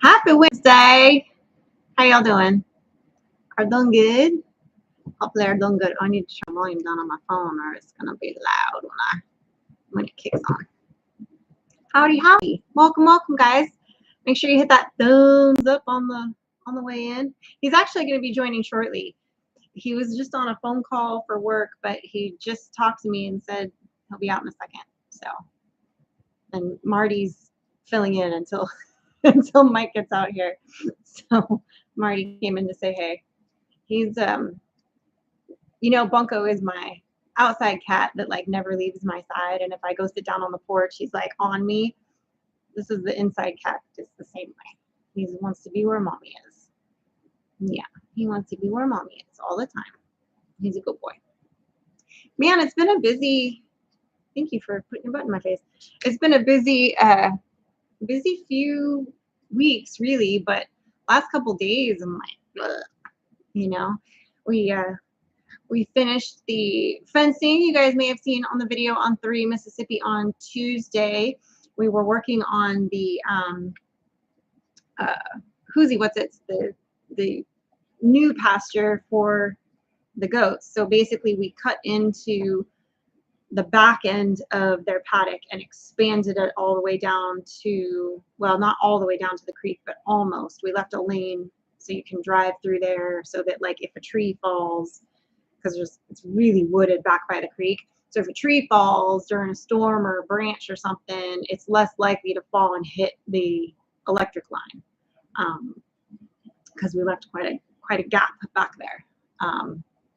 Happy Wednesday. How y'all doing? Are doing good? Hopefully are doing good. I need to turn volume down on my phone or it's gonna be loud when it kicks on. Howdy, howdy. Welcome, guys. Make sure you hit that thumbs up on the way in. He's actually gonna be joining shortly. He was just on a phone call for work, but he just talked to me and said he'll be out in a second. So, and Marty's filling in until until Mike gets out here. So Marty came in to say hey. He's Bunko is my outside cat that like never leaves my side, and if I go sit down on the porch, he's like on me. This is the inside cat, just the same way. He wants to be where mommy is. Yeah, he wants to be where mommy is all the time. He's a good boy. Man, it's been a busy. Thank you for putting your butt in my face. It's been a busy few weeks, really, but last couple days, I'm like, ugh. We finished the fencing. You guys may have seen on the video on 3 Mississippi on Tuesday. We were working on the the new pasture for the goats. So basically we cut into the back end of their paddock and expanded it all the way down to, well, not all the way down to the creek, but almost. We left a lane so you can drive through there so that like if a tree falls, because it's really wooded back by the creek. So if a tree falls during a storm or a branch or something, it's less likely to fall and hit the electric line, because we left quite a gap back there.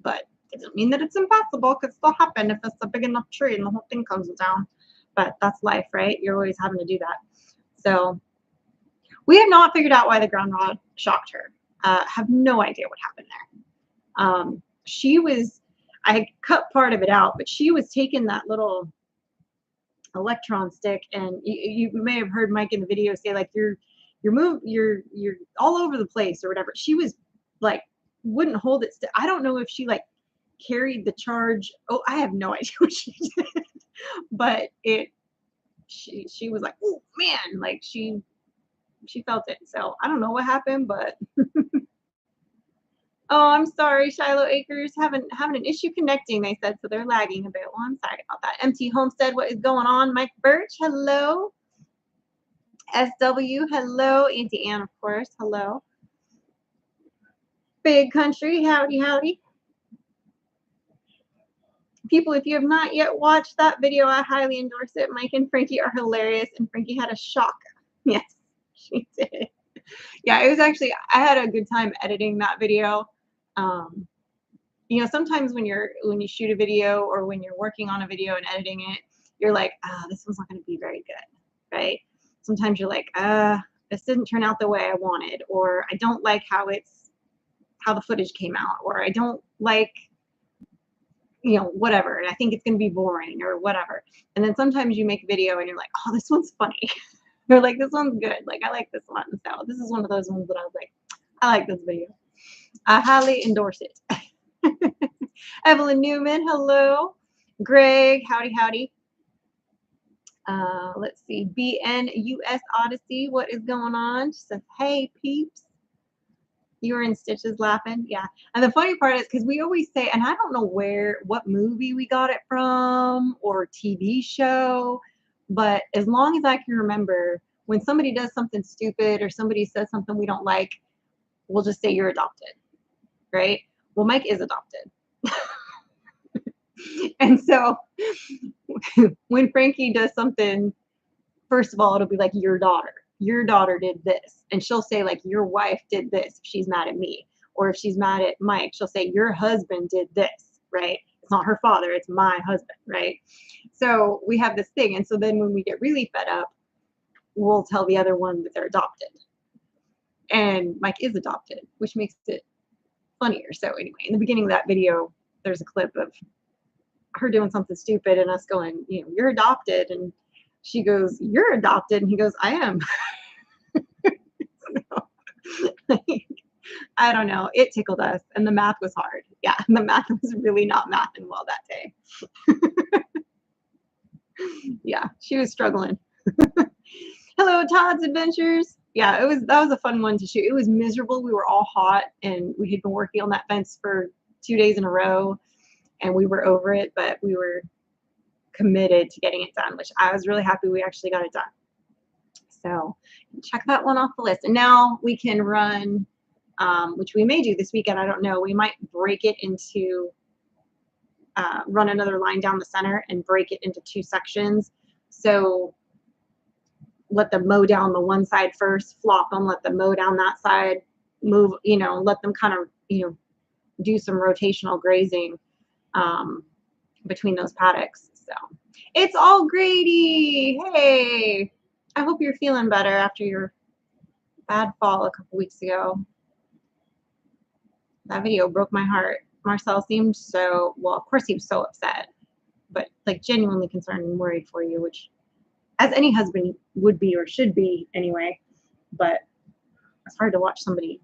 But it doesn't mean that it's impossible. Could still happen if it's a big enough tree and the whole thing comes down. But that's life, right? You're always having to do that. So we have not figured out why the ground rod shocked her. Have no idea what happened there. I had cut part of it out, but she was taking that little electron stick, and you may have heard Mike in the video say like you're all over the place or whatever. She was like wouldn't hold it still. I don't know if she like carried the charge. Oh, I have no idea what she did, but she was like, oh man, like she felt it. So I don't know what happened, but oh, I'm sorry, Shiloh Acres having an issue connecting, they said, so they're lagging a bit. Well, I'm sorry about that. MT Homestead, what is going on? Mike Birch, hello. SW, hello. Auntie Ann, of course, hello. Big Country, howdy, howdy. People, if you have not yet watched that video, I highly endorse it. Mike and Frankie are hilarious, and Frankie had a shock. Yes, she did. Yeah, it was actually, I had a good time editing that video. Sometimes when you shoot a video or when you're working on a video and editing it, you're like, this one's not going to be very good, right? Sometimes you're like, this didn't turn out the way I wanted, or I don't like how the footage came out, or I don't like, whatever, and I think it's going to be boring or whatever. And then sometimes you make a video and you're like, oh, this one's funny. You're like, this one's good. Like, I like this one. So this is one of those ones that I was like, I like this video. I highly endorse it. Evelyn Newman, hello. Greg, howdy, howdy. Let's see. BNUS Odyssey, what is going on? She says, hey, peeps. You were in stitches laughing. Yeah. And the funny part is because we always say, and I don't know what movie we got it from or TV show, but as long as I can remember, when somebody does something stupid or somebody says something we don't like, we'll just say you're adopted, right? Well, Mike is adopted. And so when Frankie does something, first of all, it'll be like your daughter did this. And she'll say like your wife did this if she's mad at me. Or if she's mad at Mike, she'll say your husband did this, right? It's not her father, it's my husband, right? So we have this thing. And so then when we get really fed up, we'll tell the other one that they're adopted. And Mike is adopted, which makes it funnier. So anyway, in the beginning of that video, there's a clip of her doing something stupid and us going, you're adopted. And she goes, you're adopted. And he goes, I am. I don't know. It tickled us. And the math was hard. Yeah, the math was really not mathing well that day. Yeah, she was struggling. Hello, Todd's Adventures. Yeah, that was a fun one to shoot. It was miserable. We were all hot, and we had been working on that fence for 2 days in a row, and we were over it, but we were committed to getting it done, which I was really happy we actually got it done. So check that one off the list. And now we can run, which we may do this weekend. I don't know. We might break it into, run another line down the center and break it into 2 sections. So let them mow down the one side first, flop them, let them mow down that side, move, let them kind of, do some rotational grazing between those paddocks. So it's all Grady. Hey, I hope you're feeling better after your bad fall a couple weeks ago. That video broke my heart. Marcel seemed so, well, of course he was so upset, but like genuinely concerned and worried for you, which as any husband would be or should be anyway, but it's hard to watch somebody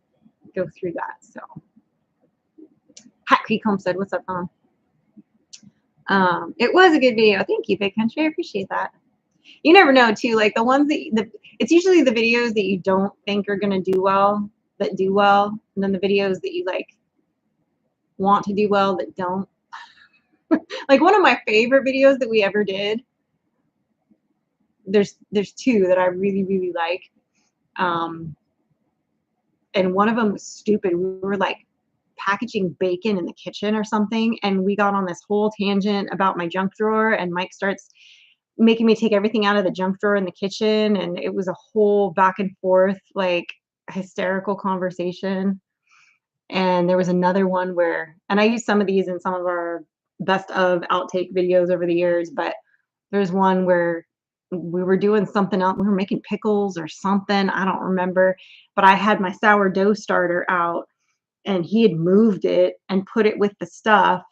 go through that. So Hat Creek Homestead, what's up, Mom? It was a good video. Thank you, Big Country. I appreciate that. You never know too, like the ones that it's usually the videos that you don't think are gonna do well that do well, and then the videos that you like want to do well that don't. Like one of my favorite videos that we ever did, there's 2 that I really, really like. And one of them was stupid. We were like packaging bacon in the kitchen or something, and we got on this whole tangent about my junk drawer, and Mike starts making me take everything out of the junk drawer in the kitchen, and it was a whole back and forth, like hysterical conversation. And there was another one where, and I used some of these in some of our best of outtake videos over the years, but there's one where we were doing something else. We were making pickles or something. I don't remember, but I had my sourdough starter out and he had moved it and put it with the stuff.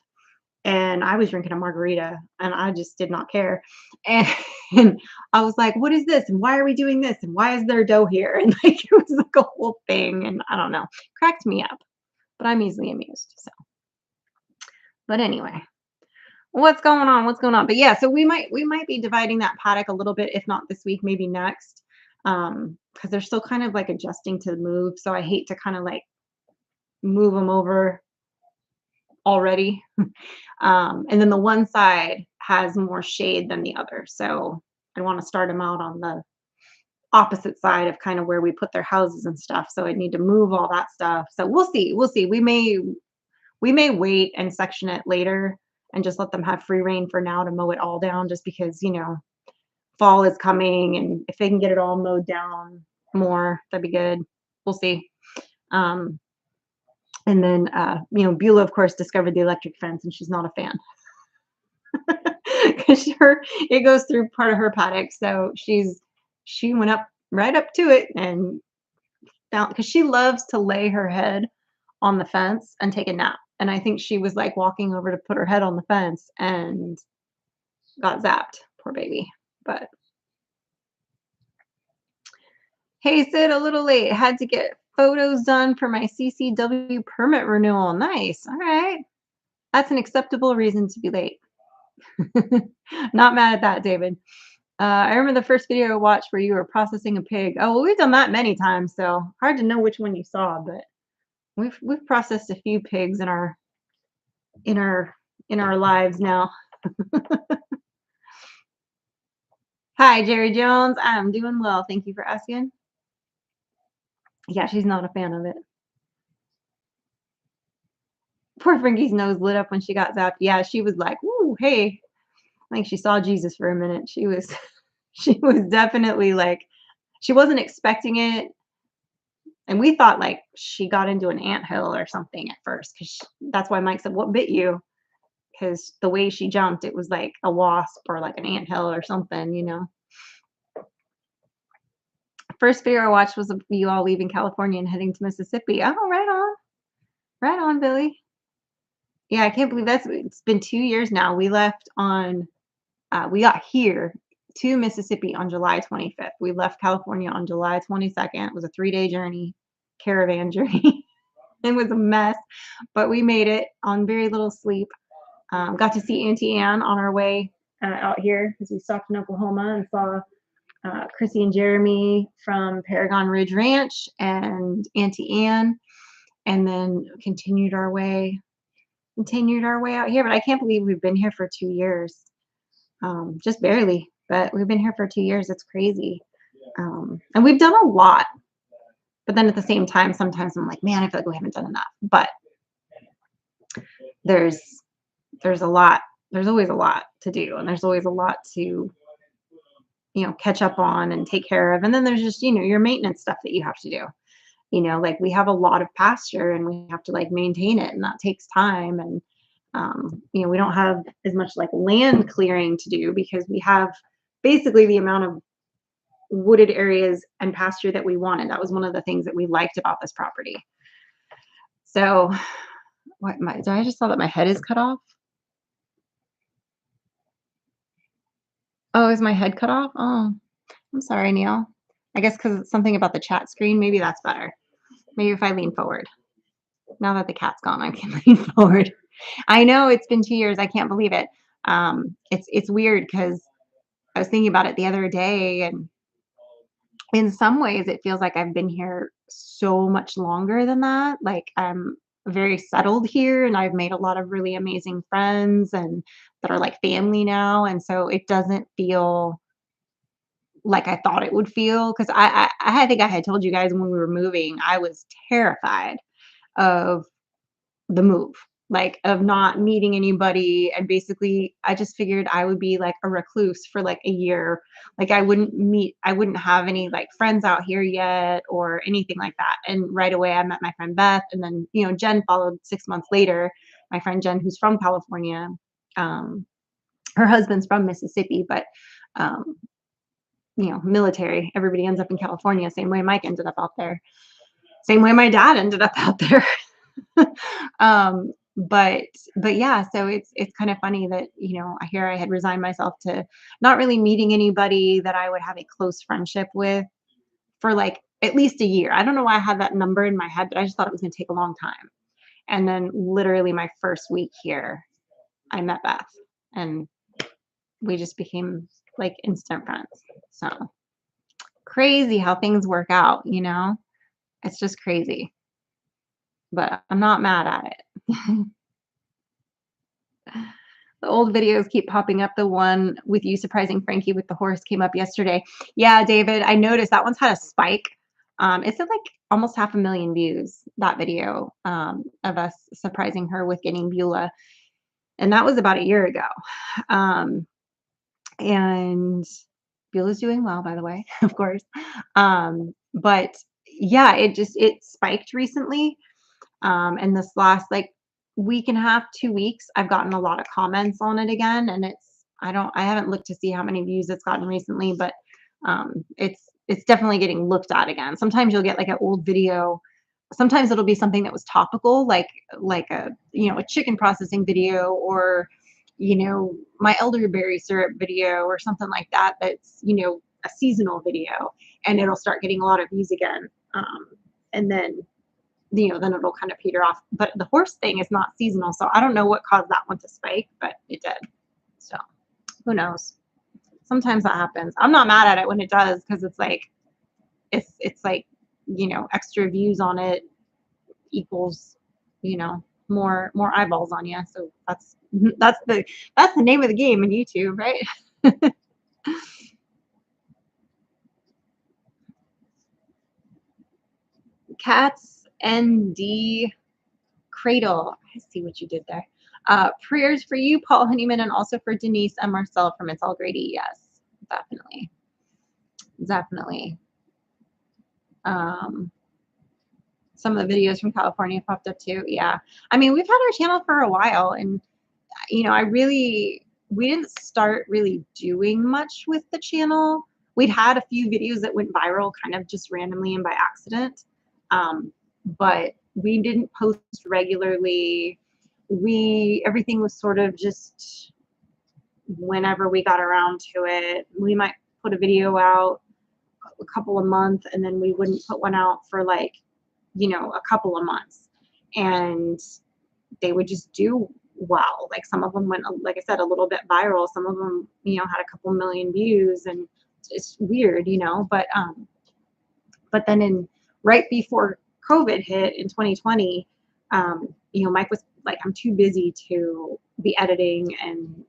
And I was drinking a margarita and I just did not care. And, and I was like, what is this? And why are we doing this? And why is there dough here? And like, it was like a whole thing. And I don't know, cracked me up, but I'm easily amused. So, but anyway, what's going on? What's going on? But yeah, so we might be dividing that paddock a little bit, if not this week, maybe next. Because they're still kind of like adjusting to the move. So I hate to kind of like move them over already. And then the one side has more shade than the other. So I want to start them out on the opposite side of kind of where we put their houses and stuff. So I need to move all that stuff. So we'll see. We'll see. We may wait and section it later and just let them have free reign for now to mow it all down, just because, fall is coming, and if they can get it all mowed down more, that'd be good. We'll see. And then, Beulah, of course, discovered the electric fence, and she's not a fan because it goes through part of her paddock. So she went right up to it and found, because she loves to lay her head on the fence and take a nap. And I think she was like walking over to put her head on the fence and got zapped. Poor baby. But hey, Sid, a little late. Had to get photos done for my CCW permit renewal. Nice. All right. That's an acceptable reason to be late. Not mad at that, David. I remember the first video I watched where you were processing a pig. Oh, well, we've done that many times, so hard to know which one you saw, but we've processed a few pigs in our lives now. Hi, Jerry Jones. I'm doing well. Thank you for asking. Yeah, she's not a fan of it. Poor Frankie's nose lit up when she got zapped. Yeah, she was like, "Ooh, hey." I think she saw Jesus for a minute. She was definitely like, she wasn't expecting it. And we thought like she got into an anthill or something at first, because that's why Mike said, "What bit you?" Because the way she jumped, it was like a wasp or like an anthill or something. First video I watched was of you all leaving California and heading to Mississippi. Oh, right on, Billy. Yeah, I can't believe it's been 2 years now. We left on, we got here to Mississippi on July 25th. We left California on July 22nd. It was a 3-day journey, caravan journey. It was a mess, but we made it on very little sleep. Got to see Auntie Anne on our way out here, because we stopped in Oklahoma and saw Chrissy and Jeremy from Paragon Ridge Ranch and Auntie Ann, and then continued our way out here. But I can't believe we've been here for 2 years. Just barely, but we've been here for 2 years. It's crazy. And we've done a lot. But then at the same time, sometimes I'm like, man, I feel like we haven't done enough. But there's a lot. There's always a lot to do, and there's always a lot to catch up on and take care of. And then there's just your maintenance stuff that you have to do. Like we have a lot of pasture, and we have to like maintain it, and that takes time. And we don't have as much like land clearing to do because we have basically the amount of wooded areas and pasture that we wanted. That was one of the things that we liked about this property. So did I just saw that my head is cut off? Oh, is my head cut off? Oh, I'm sorry, Neil. I guess because it's something about the chat screen. Maybe that's better. Maybe if I lean forward. Now that the cat's gone, I can lean forward. I know it's been 2 years. I can't believe it. It's weird because I was thinking about it the other day, and in some ways it feels like I've been here so much longer than that. Like I'm very settled here, and I've made a lot of really amazing friends and that are like family now. And so it doesn't feel like I thought it would feel, because I think I had told you guys when we were moving, I was terrified of the move, like of not meeting anybody. And basically, I just figured I would be like a recluse for like a year. Like I wouldn't have any like friends out here yet or anything like that. And right away, I met my friend Beth, and then Jen followed 6 months later. My friend Jen, who's from California, her husband's from Mississippi, but military. Everybody ends up in California. Same way Mike ended up out there. Same way my dad ended up out there. But yeah, so it's kind of funny that I had resigned myself to not really meeting anybody that I would have a close friendship with for like at least a year. I don't know why I had that number in my head, but I just thought it was going to take a long time. And then literally my first week here, I met Beth, and we just became like instant friends. So crazy how things work out, it's just crazy, but I'm not mad at it. The old videos keep popping up. The one with you surprising Frankie with the horse came up yesterday. Yeah, David, I noticed that one's had a spike. It's at like almost 500,000 views, that video of us surprising her with getting Beulah. And that was about a year ago. And Beulah's doing well, by the way, of course. But yeah, it spiked recently. And this last like week and a half, 2 weeks, I've gotten a lot of comments on it again. And I haven't looked to see how many views it's gotten recently, but it's definitely getting looked at again. Sometimes you'll get like an old video. Sometimes it'll be something that was topical, like a a chicken processing video, or my elderberry syrup video or something like that. That's a seasonal video, and it'll start getting a lot of views again. And then then it'll kind of peter off. But the horse thing is not seasonal, so I don't know what caused that one to spike, but it did. So who knows? Sometimes that happens. I'm not mad at it when it does, because it's like extra views on it equals more eyeballs on you. So that's the name of the game in YouTube, right? Cats ND Cradle. I see what you did there. Prayers for you, Paul Honeyman, and also for Denise and Marcel from It's All Grady. Yes, definitely. Definitely. Some of the videos from California popped up too. Yeah. I mean, we've had our channel for a while, and we didn't start really doing much with the channel. We'd had a few videos that went viral kind of just randomly and by accident. But we didn't post regularly. Everything was sort of just whenever we got around to it. We might put a video out a couple of months, and then we wouldn't put one out for like, a couple of months, and they would just do well. Like some of them went, like I said, a little bit viral. Some of them, had a couple million views, and it's weird, you know, but then right before COVID hit in 2020, you know, Mike was like, I'm too busy to be editing and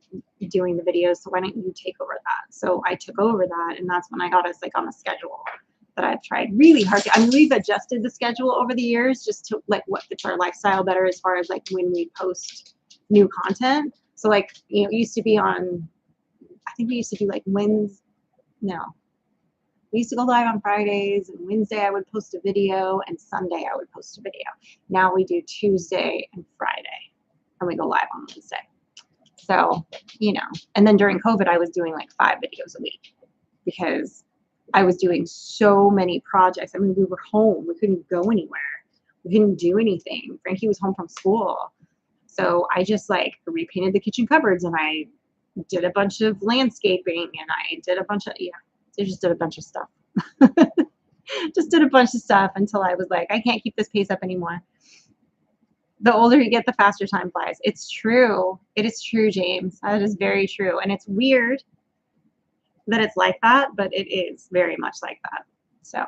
doing the videos. So why don't you take over that? So I took over that, and that's when I got us like on a schedule that I've tried really hard to. I mean, we've adjusted the schedule over the years just to like what fits our lifestyle better as far as like when we post new content. So like, you know, it used to be on, I think we used to do like no, we used to go live on Fridays, and Wednesday I would post a video, and Sunday I would post a video. Now we do Tuesday and Friday, and we go live on Wednesday. So, you know, and then during COVID, I was doing like 5 videos a week because I was doing so many projects. I mean, we were home. We couldn't go anywhere. We couldn't do anything. Frankie was home from school. So I just like repainted the kitchen cupboards, and I did a bunch of landscaping, and I did a bunch of, yeah, I just did a bunch of stuff. Just did a bunch of stuff until I was like, I can't keep this pace up anymore. The older you get, the faster time flies. It's true. It is true, James. That is very true. And it's weird that it's like that, but it is very much like that. So,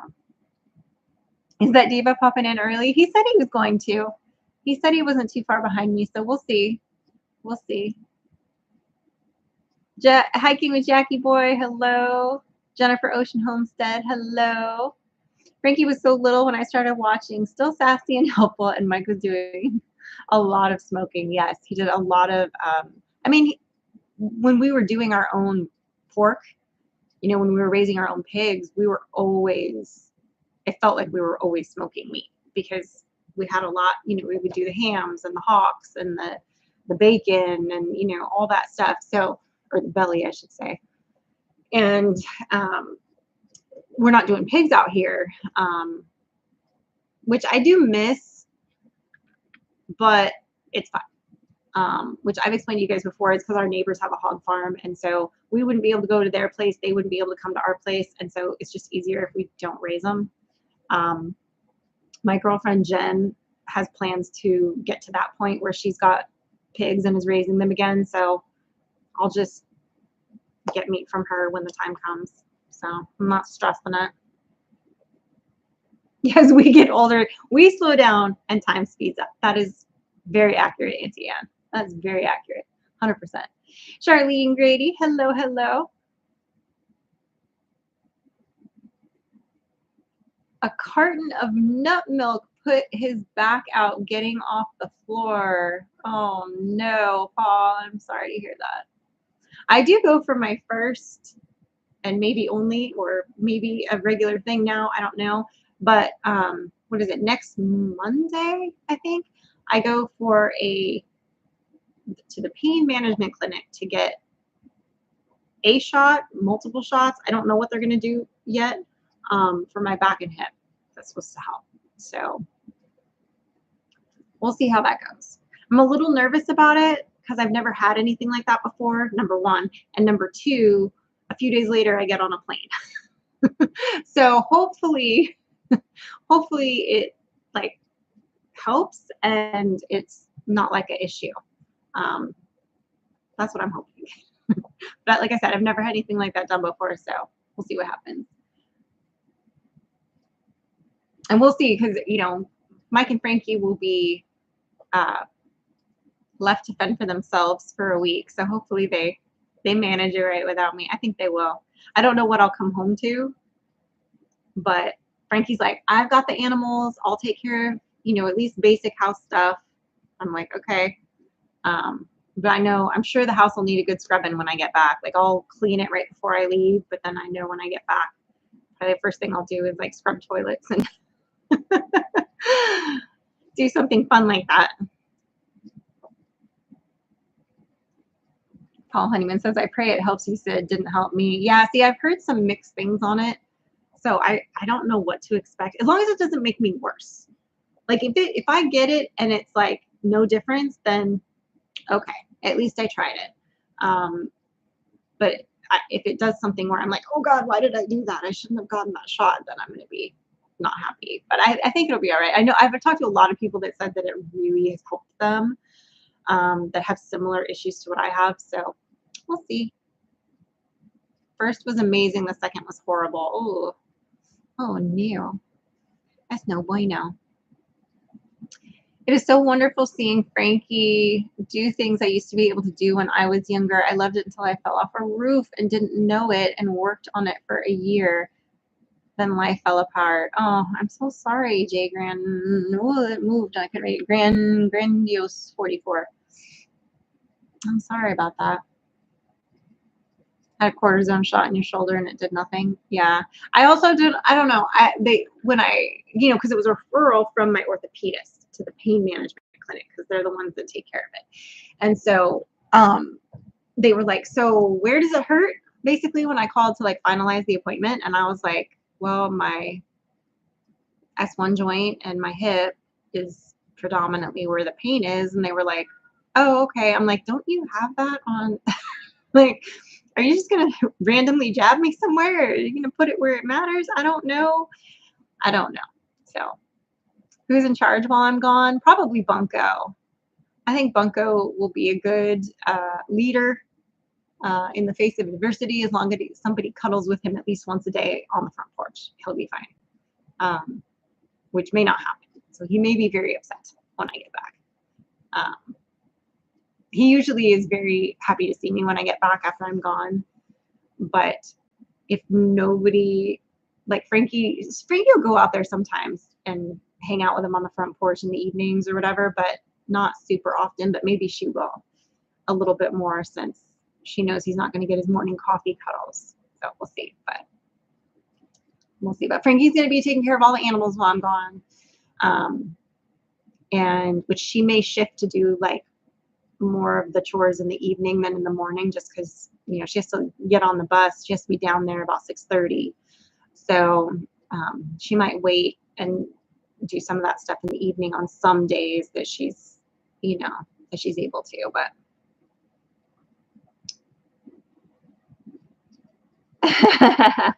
is that Diva popping in early? He said he was going to. He said he wasn't too far behind me, so we'll see. We'll see. Hiking with Jackie Boy, hello. Jennifer Ocean Homestead, hello. Frankie was so little when I started watching, still sassy and helpful, and Mike was doing a lot of smoking. Yes, he did a lot of, I mean, when we were doing our own pork, you know, when we were raising our own pigs, we were always, it felt like we were always smoking meat because we had a lot, you know, we would do the hams and the hocks and the bacon and, you know, all that stuff. So, or the belly, I should say. And we're not doing pigs out here, which I do miss, but it's fine. Which I've explained to you guys before. It's because our neighbors have a hog farm, and so we wouldn't be able to go to their place. They wouldn't be able to come to our place, and so it's just easier if we don't raise them. My girlfriend Jen has plans to get to that point where she's got pigs and is raising them again. So I'll just get meat from her when the time comes. So I'm not stressing it. As we get older, we slow down and time speeds up. That is very accurate, Auntie Ann. That's very accurate. 100%. Charlene Grady, hello, hello. A carton of nut milk put his back out getting off the floor. Oh no, Paul, I'm sorry to hear that. I do go for my first and maybe only, or maybe a regular thing now, I don't know. But what is it, next Monday, I think, I go for to the pain management clinic to get a shot, multiple shots. I don't know what they're going to do yet for my back and hip. That's supposed to help. So we'll see how that goes. I'm a little nervous about it because I've never had anything like that before, number one. And number two, a few days later, I get on a plane. So hopefully it like helps and it's not like an issue. That's what I'm hoping. But like I said, I've never had anything like that done before, so we'll see what happens. And we'll see, because, you know, Mike and Frankie will be left to fend for themselves for a week. So hopefully they manage it right without me. I think they will. I don't know what I'll come home to, but Frankie's like, I've got the animals. I'll take care of, you know, at least basic house stuff. I'm like, okay. But I know, I'm sure the house will need a good scrubbing when I get back. Like, I'll clean it right before I leave, but then I know when I get back, probably the first thing I'll do is like scrub toilets and do something fun like that. Paul Honeyman says, I pray it helps. He said, didn't help me. Yeah, see, I've heard some mixed things on it. So I don't know what to expect. As long as it doesn't make me worse. Like if I get it and it's like no difference, then okay, at least I tried it. But if it does something where I'm like, oh God, why did I do that? I shouldn't have gotten that shot, then I'm going to be not happy. But I think it'll be all right. I know I've talked to a lot of people that said that it really has helped them that have similar issues to what I have. So we'll see. first was amazing. The second was horrible. Oh, oh no. That's no bueno. It is so wonderful seeing Frankie do things I used to be able to do when I was younger. I loved it until I fell off a roof and didn't know it and worked on it for a year. Then life fell apart. Oh, I'm so sorry, Jay Grand. Oh, it moved. I could read Grandiose 44. I'm sorry about that. Had a cortisone shot in your shoulder and it did nothing. Yeah. I also did, I don't know. Because it was a referral from my orthopedist to the pain management clinic because they're the ones that take care of it. And so they were like, so where does it hurt? Basically, when I called to like finalize the appointment, and I was like, well, my S1 joint and my hip is predominantly where the pain is. And they were like, oh, okay. I'm like, don't you have that on? Like, are you just going to randomly jab me somewhere? Or are you going to put it where it matters? I don't know. I don't know. So who's in charge while I'm gone? Probably Bunko. I think Bunko will be a good leader in the face of adversity as long as somebody cuddles with him at least once a day on the front porch. He'll be fine, which may not happen. So he may be very upset when I get back. He usually is very happy to see me when I get back after I'm gone. But if nobody, like Frankie will go out there sometimes and hang out with him on the front porch in the evenings or whatever, but not super often. But maybe she will a little bit more since she knows he's not going to get his morning coffee cuddles. So we'll see. But we'll see. But Frankie's going to be taking care of all the animals while I'm gone. And which she may shift to do like more of the chores in the evening than in the morning, just because she has to get on the bus. She has to be down there about 6:30. So she might wait and do some of that stuff in the evening on some days that she's able to. But I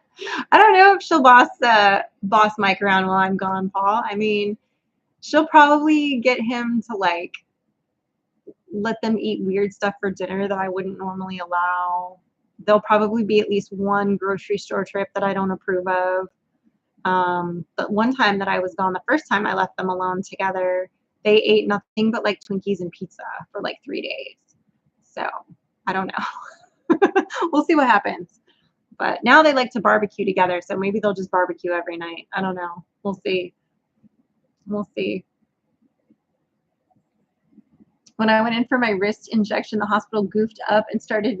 don't know if she'll boss Mike around while I'm gone, Paul. I mean, she'll probably get him to like let them eat weird stuff for dinner that I wouldn't normally allow. There'll probably be at least one grocery store trip that I don't approve of. But one time that I was gone, the first time I left them alone together, they ate nothing but like Twinkies and pizza for like 3 days. So I don't know. We'll see what happens. But now they like to barbecue together, so maybe they'll just barbecue every night. I don't know. We'll see. We'll see. When I went in for my wrist injection, the hospital goofed up and started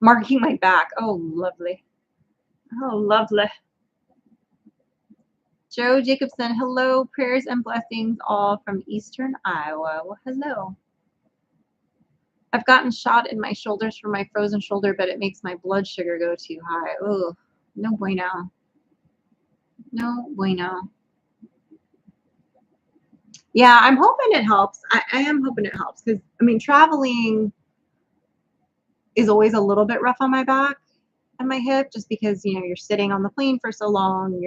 marking my back. Oh, lovely. Oh, lovely. Joe Jacobson, hello. Prayers and blessings all from Eastern Iowa. Well, hello. I've gotten shot in my shoulders for my frozen shoulder, but it makes my blood sugar go too high. Oh, no bueno. No bueno. Yeah, I'm hoping it helps. I am hoping it helps because, I mean, traveling is always a little bit rough on my back and my hip just because, you're sitting on the plane for so long.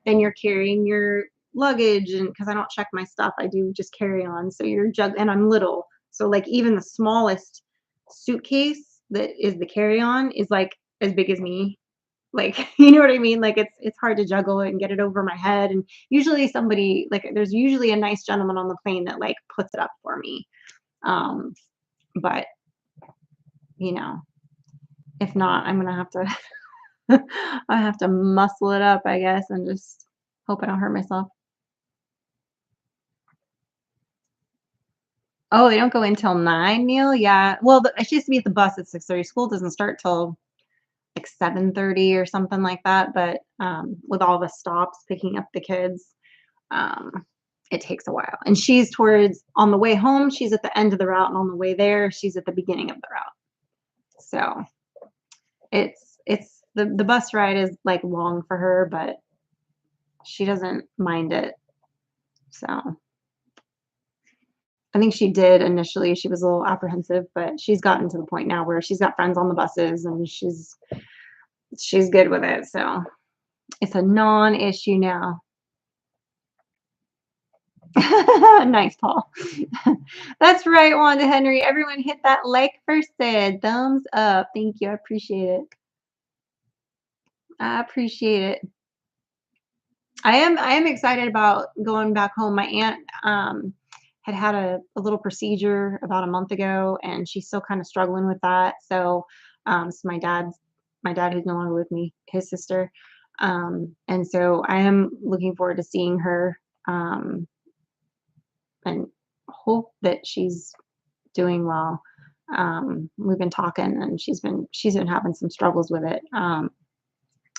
Then you're carrying your luggage, and because I don't check my stuff, I do just carry on. So and I'm little. So like even the smallest suitcase that is the carry-on is like as big as me. Like, you know what I mean? Like it's hard to juggle it and get it over my head. And usually there's usually a nice gentleman on the plane that like puts it up for me. But if not, I'm gonna have to I have to muscle it up, I guess, and just hope I don't hurt myself. Oh, they don't go in till 9, Neil? Yeah. Well, she used to be at the bus at 6:30. School doesn't start till like 7:30 or something like that. But with all the stops picking up the kids, it takes a while. And she's on the way home, she's at the end of the route, and on the way there, she's at the beginning of the route. So it's the bus ride is like long for her, but she doesn't mind it. So I think she did initially. She was a little apprehensive, but she's gotten to the point now where she's got friends on the buses and she's good with it. So it's a non-issue now. Nice, Paul. That's right, Wanda Henry. Everyone hit that like first, said thumbs up. Thank you. I appreciate it. I appreciate it. I am excited about going back home. My aunt had a little procedure about a month ago, and she's still kind of struggling with that. So my dad who's no longer with me, his sister, and so I am looking forward to seeing her, um, and hope that she's doing well. We've been talking, and she's been having some struggles with it,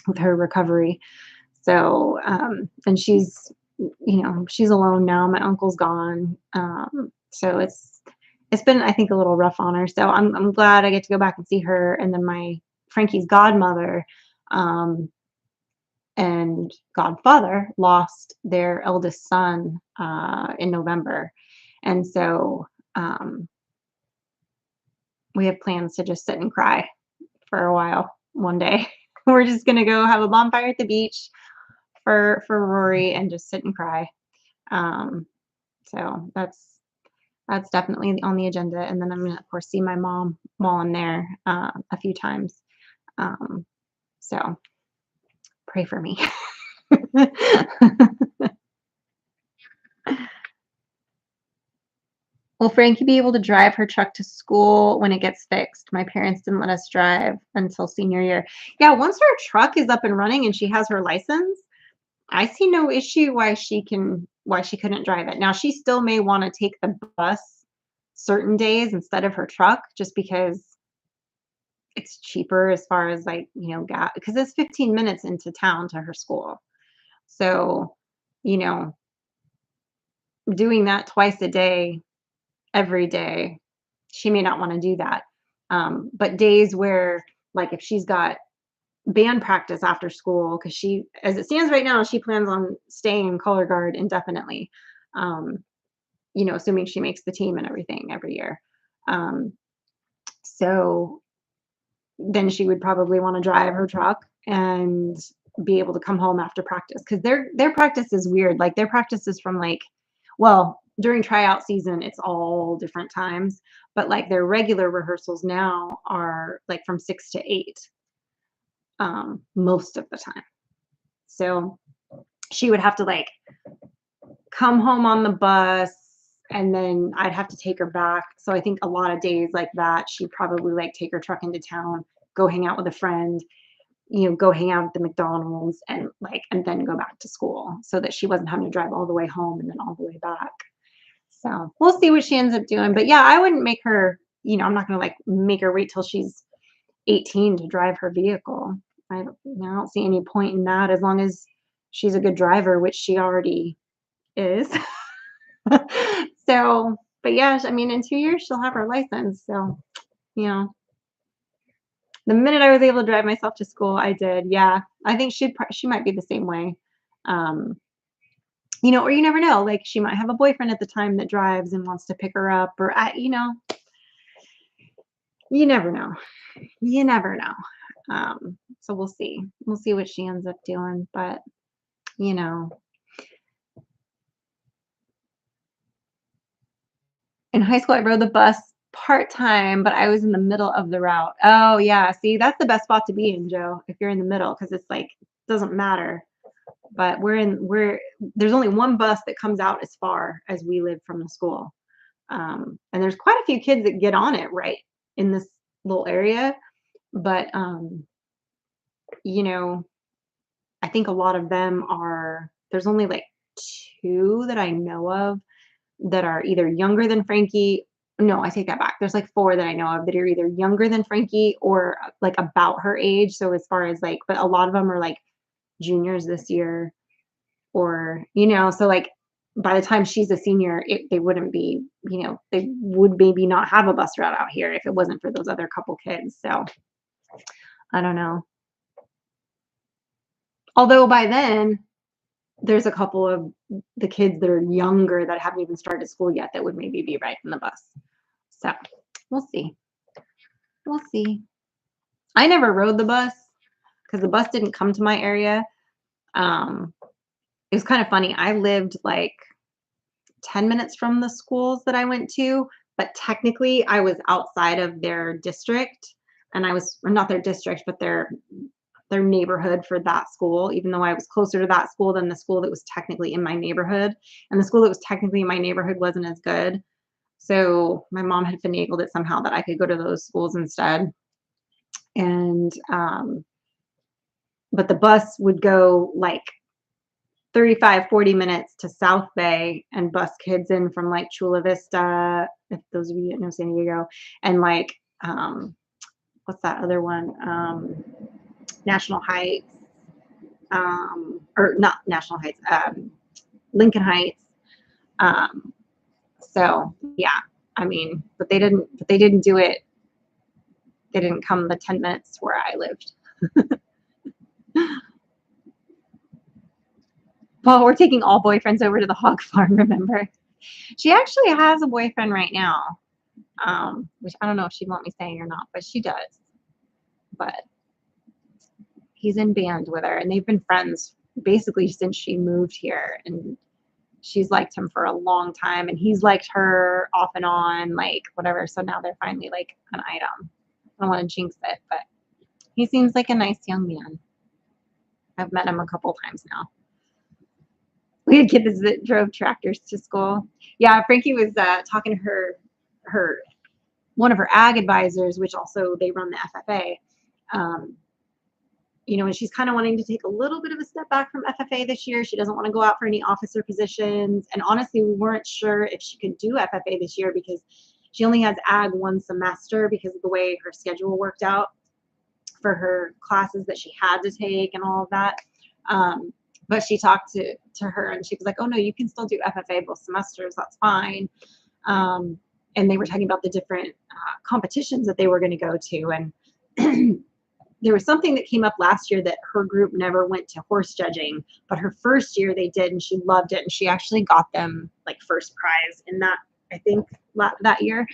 with her recovery. So, and she's alone now. My uncle's gone. So it's been, I think, a little rough on her. So I'm glad I get to go back and see her. And then my Frankie's godmother, um, and godfather lost their eldest son, in November. And so, we have plans to just sit and cry for a while one day. We're just gonna go have a bonfire at the beach for Rory and just sit and cry. Um, so that's definitely on the agenda. And then I'm gonna, of course, see my mom while I'm there, a few times. Um, so pray for me. Will Frankie be able to drive her truck to school when it gets fixed? My parents didn't let us drive until senior year. Yeah, once her truck is up and running and she has her license, I see no issue why she couldn't drive it. Now she still may want to take the bus certain days instead of her truck just because it's cheaper as far as like, gas, because it's 15 minutes into town to her school. So, you know, doing that twice a day, every day, she may not want to do that. But days where, like, if she's got band practice after school, because as it stands right now, she plans on staying in color guard indefinitely. Um, assuming she makes the team and everything every year. Um, so then she would probably want to drive her truck and be able to come home after practice, because their practice is weird. Like their practice is from like, well, during tryout season it's all different times, but like their regular rehearsals now are like from 6 to 8, most of the time. So she would have to like come home on the bus, and then I'd have to take her back. So I think a lot of days like that, she'd probably like take her truck into town, go hang out with a friend, go hang out at the McDonald's, and then go back to school so that she wasn't having to drive all the way home and then all the way back. So we'll see what she ends up doing. But yeah, I wouldn't make her, I'm not going to like make her wait till she's 18 to drive her vehicle. I don't see any point in that as long as she's a good driver, which she already is. So, but yeah, I mean, in 2 years she'll have her license. So, you know, the minute I was able to drive myself to school, I did. Yeah, I think she might be the same way. Um, or you never know. Like she might have a boyfriend at the time that drives and wants to pick her up, or you never know. You never know. So we'll see. We'll see what she ends up doing. But you know, in high school, I rode the bus part-time, but I was in the middle of the route. Oh, yeah. See, that's the best spot to be in, Joe, if you're in the middle, because it's like, doesn't matter. But there's only one bus that comes out as far as we live from the school. And there's quite a few kids that get on it right in this little area. But, you know, I think a lot of them there's only like two that I know of that are either younger than Frankie. No, I take that back. There's like four that I know of that are either younger than Frankie or like about her age. So as far as like, but a lot of them are like juniors this year, or so like by the time she's a senior, they wouldn't be, they would maybe not have a bus route out here if it wasn't for those other couple kids. So I don't know. Although by then there's a couple of the kids that are younger that haven't even started school yet that would maybe be riding the bus. So we'll see. We'll see. I never rode the bus because the bus didn't come to my area. Um, it was kind of funny. I lived like 10 minutes from the schools that I went to, but technically I was outside of their district, and I was, or not their district, but their their neighborhood for that school, even though I was closer to that school than the school that was technically in my neighborhood. And the school that was technically in my neighborhood wasn't as good. So my mom had finagled it somehow that I could go to those schools instead. And but the bus would go like 35, 40 minutes to South Bay and bus kids in from like Chula Vista, if those of you that know San Diego, and like what's that other one? National Heights, or not National Heights, Lincoln Heights. So yeah, I mean, but they didn't do it. They didn't come the 10 minutes where I lived. Well, we're taking all boyfriends over to the hog farm, remember? She actually has a boyfriend right now, which I don't know if she'd want me saying or not, but she does. But he's in band with her, and they've been friends basically since she moved here. And she's liked him for a long time, and he's liked her off and on, like whatever. So now they're finally like an item. I don't want to jinx it, but he seems like a nice young man. I've met him a couple times now. We had kids that drove tractors to school. Yeah, Frankie was talking to her one of her ag advisors, which also they run the FFA. You know, and she's kind of wanting to take a little bit of a step back from FFA this year. She doesn't want to go out for any officer positions. And honestly, we weren't sure if she could do FFA this year because she only has ag one semester because of the way her schedule worked out for her classes that she had to take and all of that. But she talked to her and she was like, oh no, you can still do FFA both semesters. That's fine. And they were talking about the different competitions that they were going to go to. And there was something that came up last year that her group never went to horse judging, but her first year they did, and she loved it. And she actually got them like first prize in that, I think that year.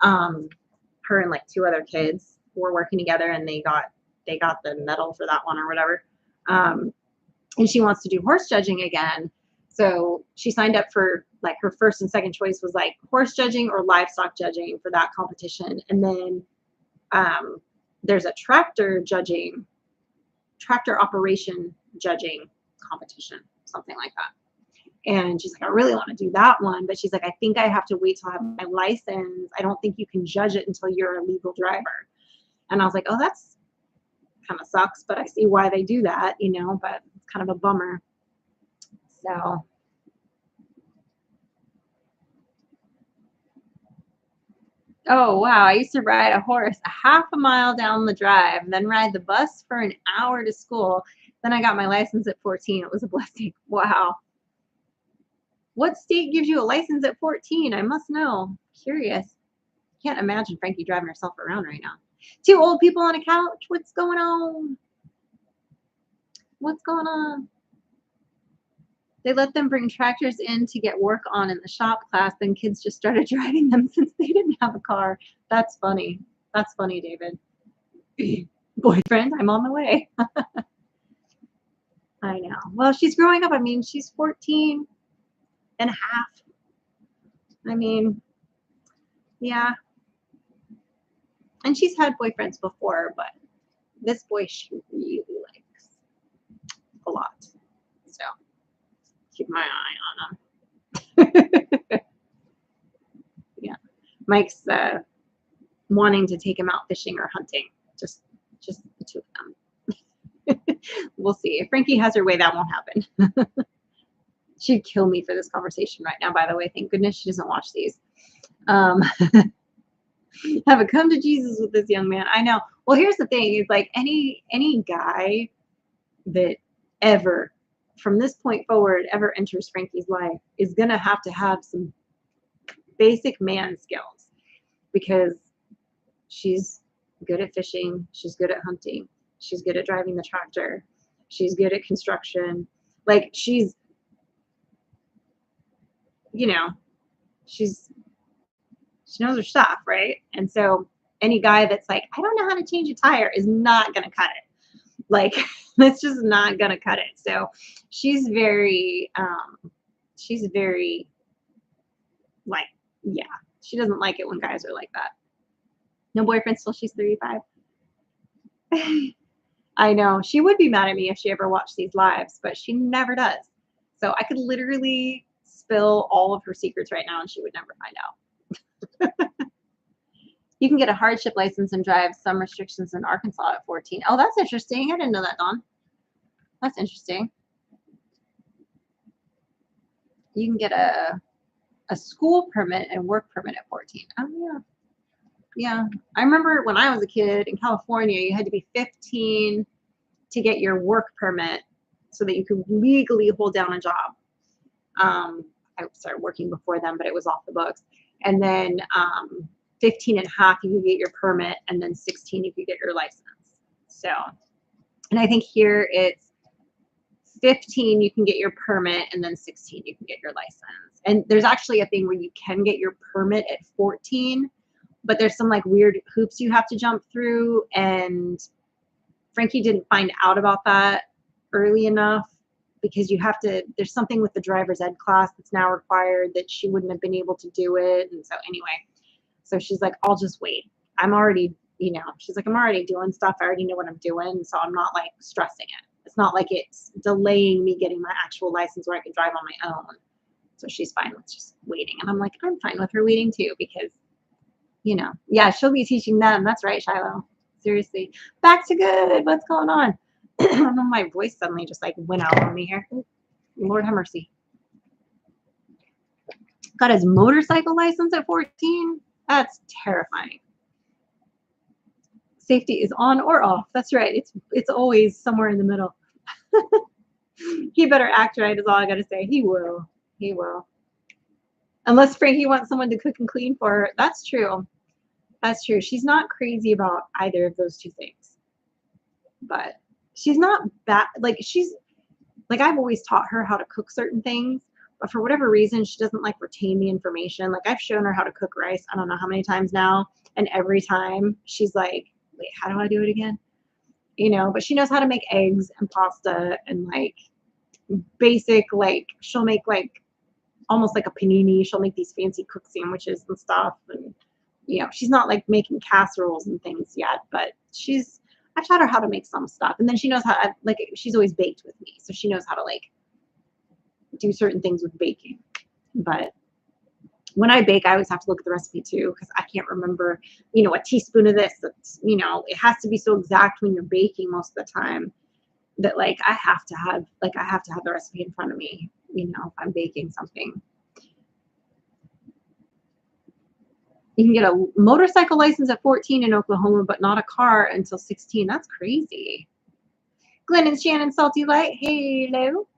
Her and like two other kids were working together and they got the medal for that one or whatever. And she wants to do horse judging again. So she signed up for like her first and second choice was like horse judging or livestock judging for that competition. And then there's a tractor operation judging competition, something like that. And she's like, I really want to do that one. But she's like, I think I have to wait till I have my license. I don't think you can judge it until you're a legal driver. And I was like, oh, that's kind of sucks, but I see why they do that, you know, but it's kind of a bummer. So oh, wow. I used to ride a horse a half a mile down the drive, then ride the bus for an hour to school. Then I got my license at 14. It was a blessing. Wow. What state gives you a license at 14? I must know. Curious. Can't imagine Frankie driving herself around right now. Two old people on a couch. What's going on? What's going on? They let them bring tractors in to get work on in the shop class. Then kids just started driving them since they didn't have a car. That's funny. That's funny, David. Boyfriend, I'm on the way. I know. Well, she's growing up. I mean, she's 14 and a half. I mean, yeah. And she's had boyfriends before, but this boy she really likes a lot. So keep my eye on him. Yeah. Mike's wanting to take him out fishing or hunting. Just the two of them. We'll see. If Frankie has her way, that won't happen. She'd kill me for this conversation right now, by the way. Thank goodness she doesn't watch these. Have a come to Jesus with this young man. I know. Well, here's the thing is like any guy that ever from this point forward ever enters Frankie's life is gonna have some basic man skills because she's good at fishing, she's good at hunting, she's good at driving the tractor, she's good at construction. Like she's, you know, she knows her stuff, right? And so any guy that's like, I don't know how to change a tire is not gonna cut it. Like that's just not gonna cut it. So she's very like, yeah, she doesn't like it when guys are like that. No boyfriend till she's 35. I know. She would be mad at me if she ever watched these lives, but she never does. So I could literally spill all of her secrets right now and she would never find out. You can get a hardship license and drive some restrictions in Arkansas at 14. Oh, that's interesting. I didn't know that, Dawn. That's interesting. You can get a school permit and work permit at 14. Oh, yeah. Yeah. I remember when I was a kid in California, you had to be 15 to get your work permit so that you could legally hold down a job. I started working before then, but it was off the books. And then 15 and a half, you could get your permit, and then 16, you could get your license. So, and I think here it's 15, you can get your permit, and then 16, you can get your license. And there's actually a thing where you can get your permit at 14, but there's some like weird hoops you have to jump through. And Frankie didn't find out about that early enough because you have to, there's something with the driver's ed class that's now required that she wouldn't have been able to do it. And so anyway, so she's like, I'll just wait. I'm already, she's like, I'm already doing stuff. I already know what I'm doing. So I'm not like stressing it. It's not like it's delaying me getting my actual license where I can drive on my own. So she's fine with just waiting. And I'm like, I'm fine with her waiting too, because, yeah, she'll be teaching them. That's right, Shiloh. Seriously. Back to good. What's going on? I don't know, my voice suddenly just like went out on me here. Lord have mercy. Got his motorcycle license at 14. That's terrifying. Safety is on or off. That's right. It's always somewhere in the middle. He better act right is all I gotta say. He will. He will. Unless Frankie wants someone to cook and clean for her. That's true. That's true. She's not crazy about either of those two things. But she's not bad. Like I've always taught her how to cook certain things, but for whatever reason, she doesn't like retain the information. Like I've shown her how to cook rice, I don't know how many times now, and every time she's like, wait, how do I do it again? But she knows how to make eggs and pasta and like basic, like she'll make like almost like a panini. She'll make these fancy cook sandwiches and stuff. And, she's not like making casseroles and things yet, but I've taught her how to make some stuff. And then she knows how, like, she's always baked with me. So she knows how to like do certain things with baking. But when I bake, I always have to look at the recipe too, because I can't remember, a teaspoon of this. That's, it has to be so exact when you're baking most of the time that like I have to have the recipe in front of me, if I'm baking something. You can get a motorcycle license at 14 in Oklahoma, but not a car until 16. That's crazy. Glenn and Shannon, Salty Light. Hello.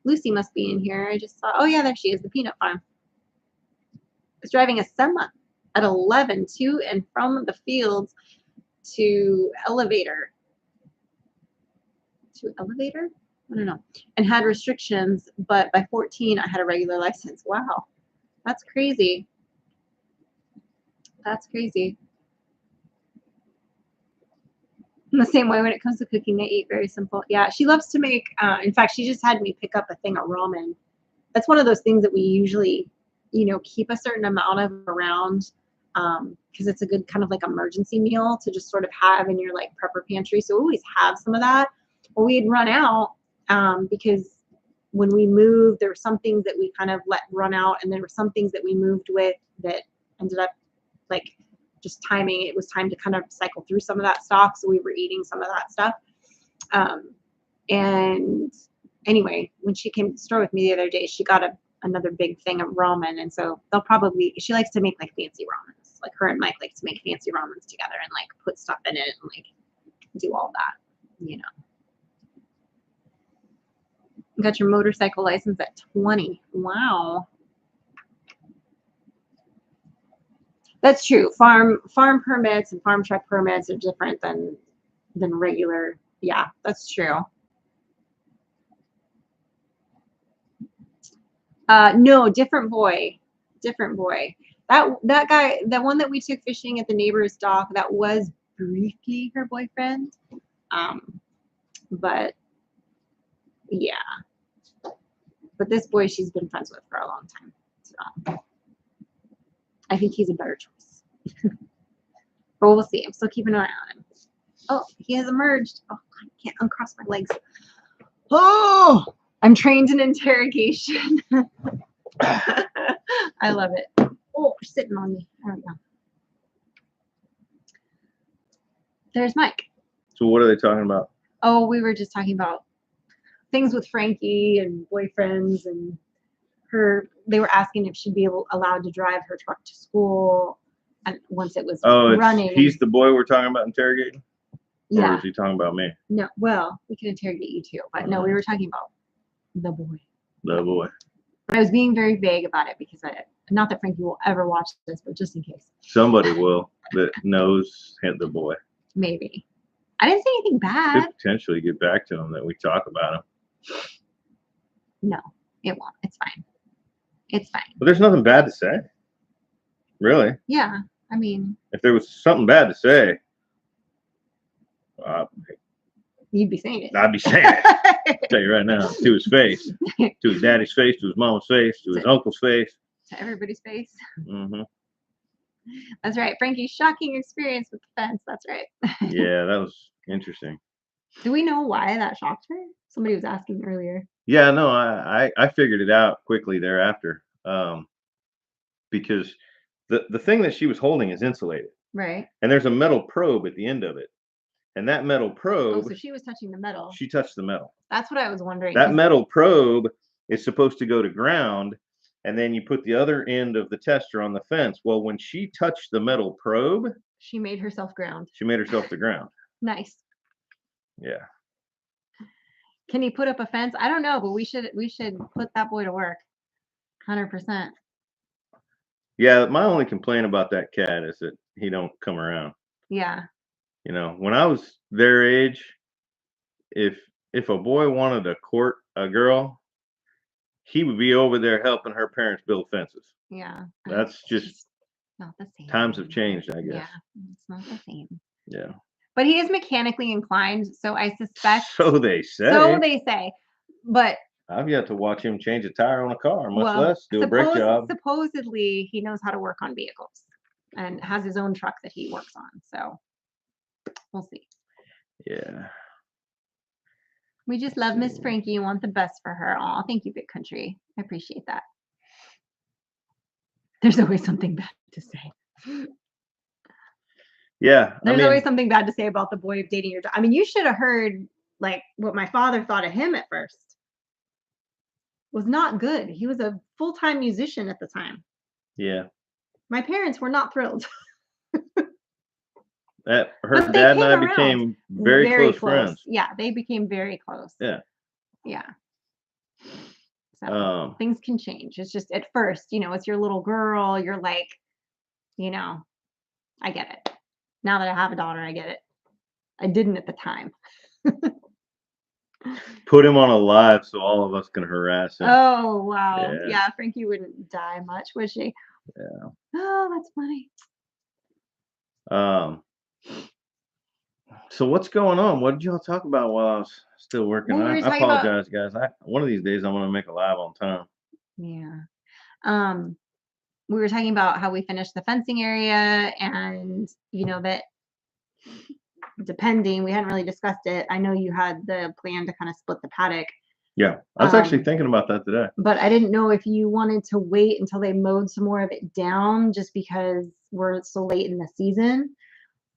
Lucy must be in here. I just saw. Oh, yeah, there she is, the peanut farm. I was driving a semi at 11 to and from the fields to elevator. I don't know. And had restrictions, but by 14, I had a regular license. Wow. That's crazy. That's crazy. In the same way, when it comes to cooking, I eat very simple. Yeah, she loves to make, in fact, she just had me pick up a thing of ramen. That's one of those things that we usually, keep a certain amount of around because it's a good kind of like emergency meal to just sort of have in your like prepper pantry. So we always have some of that. Well, we had run out because when we moved, there were some things that we kind of let run out, and there were some things that we moved with that ended up like just timing. It was time to kind of cycle through some of that stock, so we were eating some of that stuff. And anyway, when she came to the store with me the other day, she got another big thing of ramen, and so she likes to make like fancy ramens. Like her and Mike like to make fancy ramens together and like put stuff in it and like do all that, You got your motorcycle license at 20. Wow. That's true. Farm permits and farm truck permits are different than regular. Yeah, that's true. No, different boy. That guy, the one that we took fishing at the neighbor's dock, that was briefly her boyfriend. But yeah. But this boy she's been friends with for a long time. So I think he's a better choice. But we'll see. I'm still keeping an eye on him. Oh, he has emerged. Oh, I can't uncross my legs. Oh, I'm trained in interrogation. I love it. Oh, you're sitting on me. I don't know. There's Mike. So what are they talking about? Oh, we were just talking about things with Frankie and boyfriends and her. They were asking if she'd be allowed to drive her truck to school, and once it was running. He's the boy we're talking about interrogating? Yeah. Or is he talking about me? No, well, we can interrogate you too, but no, we were talking about the boy. The boy. But I was being very vague about it because not that Frankie will ever watch this, but just in case. Somebody will that knows the boy. Maybe. I didn't say anything bad. Could potentially get back to him that we talk about him. No, it won't. It's fine. It's fine. But there's nothing bad to say. Really? Yeah. I mean, if there was something bad to say, you'd be saying it. I'd be saying it. I'll tell you right now, to his face, to his daddy's face, to his mama's face, to his uncle's face, to everybody's face. Mm-hmm. That's right. Frankie's shocking experience with the fence. That's right. Yeah, that was interesting. Do we know why that shocked her? Somebody was asking earlier. Yeah, no, I figured it out quickly thereafter. Because the thing that she was holding is insulated. Right. And there's a metal probe at the end of it. And that metal probe. Oh, so she was touching the metal. She touched the metal. That's what I was wondering. That metal probe is supposed to go to ground, and then you put the other end of the tester on the fence. Well, when she touched the metal probe, she made herself ground. She made herself the ground. Nice. Yeah. Can he put up a fence? I don't know, but we should put that boy to work. 100%. Yeah, my only complaint about that cat is that he don't come around. Yeah. You know, when I was their age, if a boy wanted to court a girl, he would be over there helping her parents build fences. Yeah. That's just not the same. Times have changed, I guess. Yeah, it's not the same. Yeah. But he is mechanically inclined, so I suspect. So they say. So they say. But I've yet to watch him change a tire on a car, much less do a brake job. Supposedly, he knows how to work on vehicles and has his own truck that he works on. So we'll see. Yeah. We just love Miss Frankie and want the best for her. Aw, thank you, Big Country. I appreciate that. There's always something bad to say. Yeah. There's always something bad to say about the boy dating your daughter. I mean, you should have heard like what my father thought of him at first. Was not good. He was a full-time musician at the time. Yeah. My parents were not thrilled. Her dad and I became very close friends. Yeah, they became very close. Yeah. Yeah. So things can change. It's just at first, it's your little girl. You're like, I get it. Now that I have a daughter, I get it. I didn't at the time. Put him on a live so all of us can harass him. Oh, wow. Yeah, Frankie wouldn't die much, would she? Yeah. Oh, that's funny. So what's going on? What did y'all talk about while I was still working? Well, I apologize, guys. One of these days I'm gonna make a live on time. Yeah. We were talking about how we finished the fencing area and that depending, we hadn't really discussed it. I know you had the plan to kind of split the paddock. Yeah, I was actually thinking about that today. But I didn't know if you wanted to wait until they mowed some more of it down just because we're so late in the season,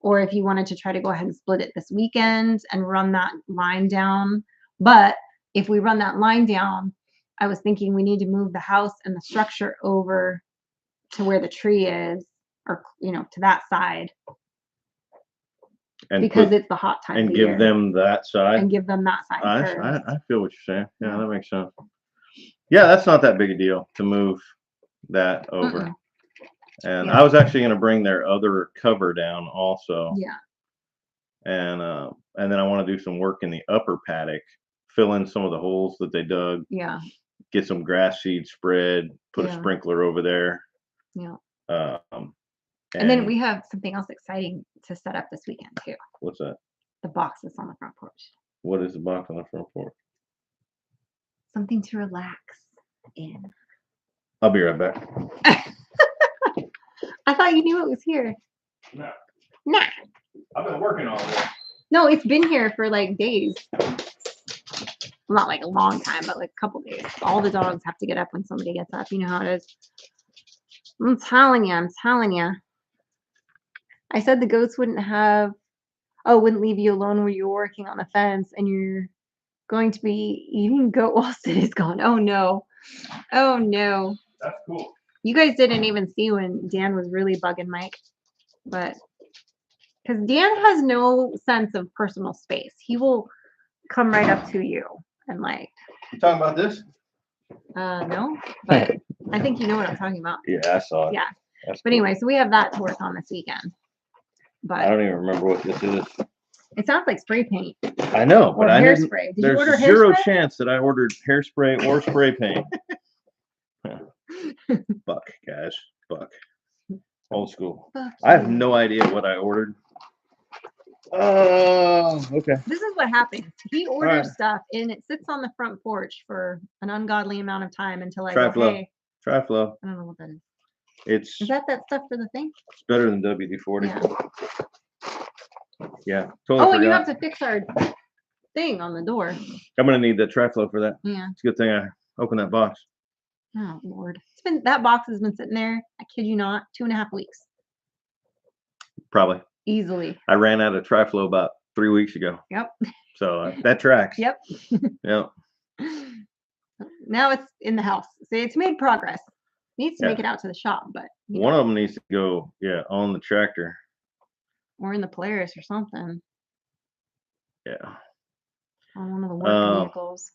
or if you wanted to try to go ahead and split it this weekend and run that line down. But if we run that line down, I was thinking we need to move the house and the structure over to where the tree is, or to that side. And because it's the hot time and give them that side. And give them that side. I feel what you're saying. Yeah, that makes sense. Yeah, that's not that big a deal to move that over. And I was actually going to bring their other cover down also. Yeah. And then I want to do some work in the upper paddock, fill in some of the holes that they dug. Yeah. Get some grass seed spread, put a sprinkler over there. Yeah. And then we have something else exciting to set up this weekend too. What's that? The boxes on the front porch. What is the box on the front porch? Something to relax in. I'll be right back. I thought you knew it was here. No. Nah. I've been working all day. No, it's been here for like days. Not like a long time, but like a couple days. All the dogs have to get up when somebody gets up. You know how it is. I'm telling you. I'm telling you. I said the goats wouldn't leave you alone when you were working on the fence and you're going to be eating goat while Sid is gone. Oh no. Oh no. That's cool. You guys didn't even see when Dan was really bugging Mike. But because Dan has no sense of personal space. He will come right up to you and like. You talking about this? No, but I think you know what I'm talking about. Yeah, I saw it. Yeah. That's But cool. anyway, so we have that to work on this weekend. But I don't even remember what this is. it sounds like spray paint. I know, but I didn't. Hairspray. Did you There's order zero hairspray? chance that I ordered hairspray or spray paint. Buck, guys, buck. Old school. Fuck I have you. no idea what I ordered. Oh, okay. This is what happens. He orders Alright. stuff and it sits on the front porch for an ungodly amount of time until I Triflow. go, hey, Triflow. I don't know what that is. It's Is that stuff for the thing? better than WD-40. Yeah. Totally Oh, and you forgot. have to fix our thing on the door. I'm gonna need that Triflow for that. Yeah. It's a good thing I opened that box. Oh Lord. That box has been sitting there, I kid you not, 2.5 weeks. Probably. Easily. I ran out of Triflow about 3 weeks ago. Yep. So that tracks. Yep. Yep. Now it's in the house. See, it's made progress. Needs to make it out to the shop, but one of them needs to go, on the tractor. Or in the Polaris or something. Yeah. On one of the work vehicles.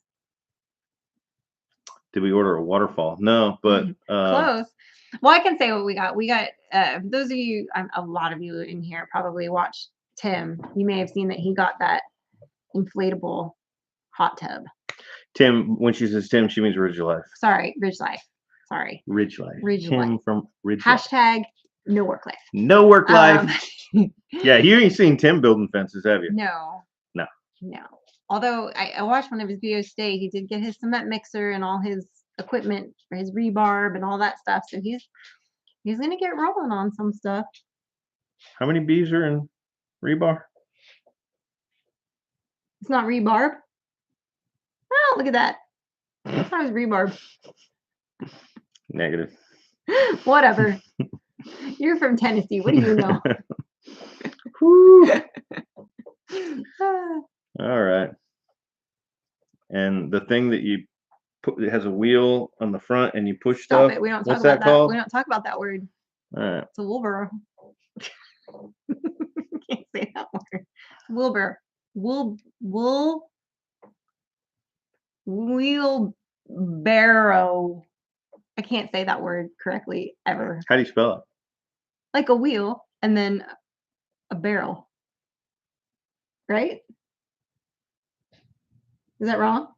Did we order a waterfall? No, but close. Well, I can say what we got. We got those of you, a lot of you in here probably watched Tim. You may have seen that he got that inflatable hot tub. Tim, when she says Tim, she means Ridge Life. Sorry, Ridge Life. Sorry. Ridge Life. Ridge Tim Life. from Ridge Hashtag no work life. No work life. Yeah, you ain't seen Tim building fences, have you? No. No. No. Although I watched one of his videos today, he did get his cement mixer and all his equipment for his rebarb and all that stuff. So he's gonna get rolling on some stuff. How many bees are in rebar? It's not rebarb. Oh, look at that. That was rebarb. Negative. Whatever. You're from Tennessee. What do you know? All right. And the thing that you put, it has a wheel on the front and you push Stop stuff. it. We don't talk What's about that called? We don't talk about that word. All right. It's a Wilbur. Can't say that word. Wilbur. Wheelbarrow. I can't say that word correctly ever. How do you spell it? Like a wheel and then a barrel. Right? Is that wrong?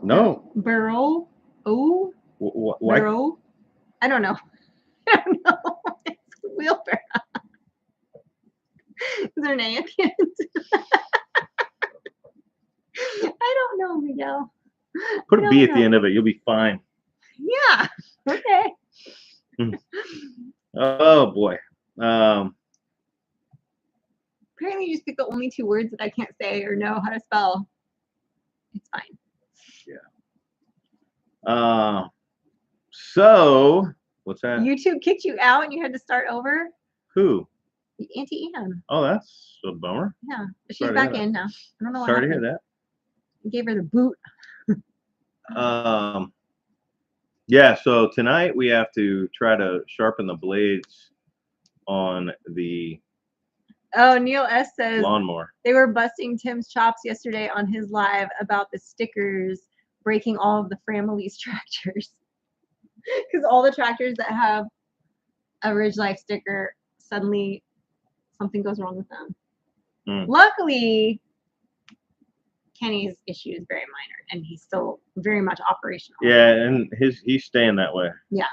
No. Barrel. Oh. Barrel. I don't know. I don't know. It's wheelbarrow. Is there an A at the end? I don't know, Miguel. Put a B at the end of it. You'll be fine. Yeah. Okay. Oh boy. Apparently, you just pick the only 2 words that I can't say or know how to spell. It's fine. Yeah. So what's that? YouTube kicked you out and you had to start over. Who? Auntie Ann. Oh, that's a bummer. Yeah, she's back in now. I don't know. Sorry to hear that. Gave her the boot. Yeah. So tonight we have to try to sharpen the blades on the. Oh, Neil S says lawnmower. They were busting Tim's chops yesterday on his live about the stickers breaking all of the family's tractors. Because all the tractors that have a Ridge Life sticker, suddenly something goes wrong with them. Luckily, Kenny's issue is very minor and he's still very much operational. Yeah, and he's staying that way. Yeah.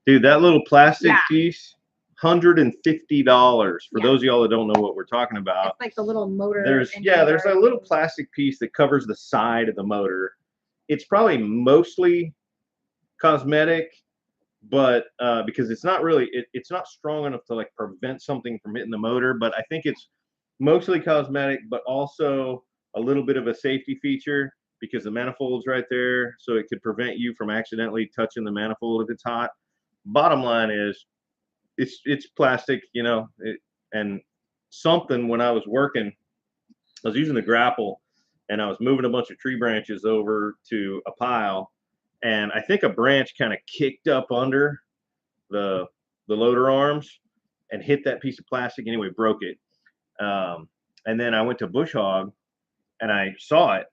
Dude, that little plastic piece, $150 for those of y'all that don't know what we're talking about. It's like the little motor. There's a little plastic piece that covers the side of the motor. It's probably mostly cosmetic, but because it's not really it's not strong enough to like prevent something from hitting the motor, but I think it's mostly cosmetic, but also a little bit of a safety feature because the manifold's right there, so it could prevent you from accidentally touching the manifold if it's hot. Bottom line is, it's plastic, and something when I was working, I was using the grapple, and I was moving a bunch of tree branches over to a pile, and I think a branch kind of kicked up under the loader arms and hit that piece of plastic. Anyway, broke it. And then I went to bush hog, and I saw it.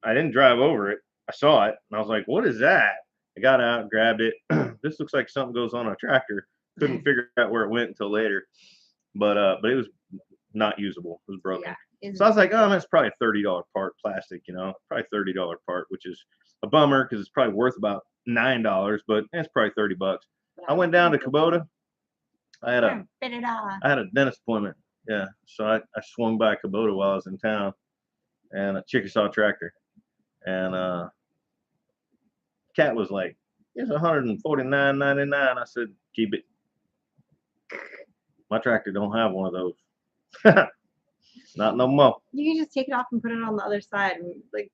I didn't drive over it. I saw it, and I was like, "What is that?" I got out, grabbed it. This looks like something goes on a tractor. Couldn't figure out where it went until later, but it was not usable. It was broken. Yeah, so I was like, "Oh, that's probably a $30 part, plastic. Probably $30 part, which is a bummer because it's probably worth about $9, but it's probably $30." I went down to Kubota. I had a dentist appointment. Yeah, so I swung by Kubota while I was in town, and a Chickasaw tractor, and cat was like, "It's $149.99." I said, "Keep it. My tractor don't have one of those. Not no more." You can just take it off and put it on the other side, and like,